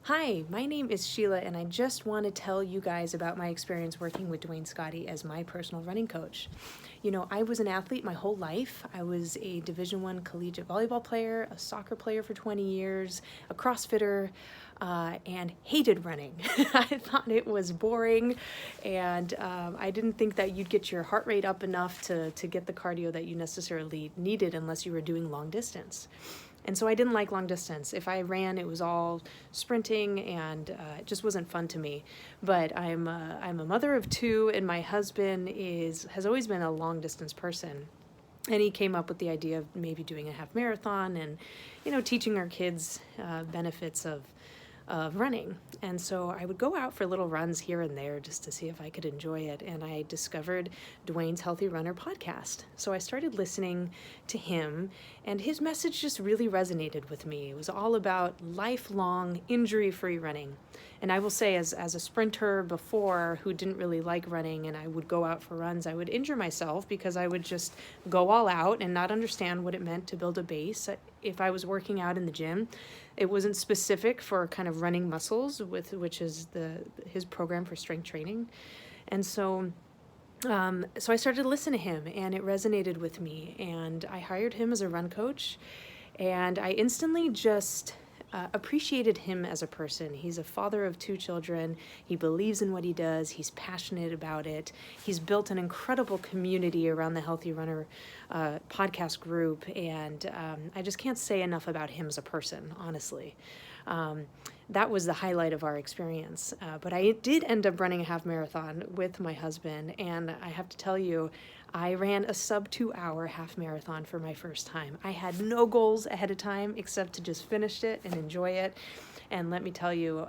Hi, my name is Sheila, and I just want to tell you guys about my experience working with Dwayne Scotti as my personal running coach. You know, I was an athlete my whole life. I was a Division I collegiate volleyball player, a soccer player for 20 years, a CrossFitter, and hated running. I thought it was boring, and I didn't think that you'd get your heart rate up enough to get the cardio that you necessarily needed unless you were doing long distance. And so I didn't like long distance. If I ran, it was all sprinting, and it just wasn't fun to me. But I'm a mother of two, and my husband has always been a long distance person. And he came up with the idea of maybe doing a half marathon and, teaching our kids benefits of running. And so I would go out for little runs here and there just to see if I could enjoy it. And I discovered Dwayne's Healthy Runner podcast. So I started listening to him, and his message just really resonated with me. It was all about lifelong injury-free running. And I will say, as a sprinter before who didn't really like running, and I would go out for runs, I would injure myself because I would just go all out and not understand what it meant to build a base. If I was working out in the gym, it wasn't specific for kind of running muscles, which is his program for strength training. And so I started to listen to him, and it resonated with me, and I hired him as a run coach, and I instantly just appreciated him as a person. He's a father of two children. He believes in what he does. He's passionate about it. He's built an incredible community around the Healthy Runner podcast group, and I just can't say enough about him as a person, honestly. That was the highlight of our experience. But I did end up running a half marathon with my husband, and I have to tell you, I ran a sub 2-hour half marathon for my first time. I had no goals ahead of time except to just finish it and enjoy it. And let me tell you,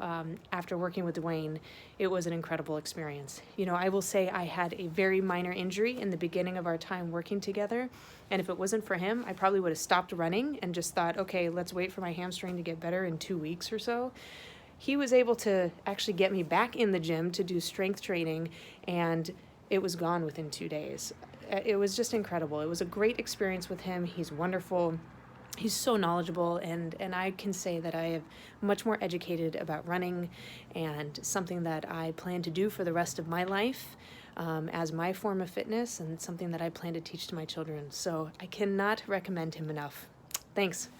after working with Dwayne, it was an incredible experience. I will say I had a very minor injury in the beginning of our time working together. And if it wasn't for him, I probably would have stopped running and just thought, okay, let's wait for my hamstring to get better in 2 weeks or so. He was able to actually get me back in the gym to do strength training, and it was gone within 2 days. It was just incredible. It was a great experience with him. He's wonderful. He's so knowledgeable, and I can say that I am much more educated about running, and something that I plan to do for the rest of my life as my form of fitness, and something that I plan to teach to my children. So I cannot recommend him enough. Thanks.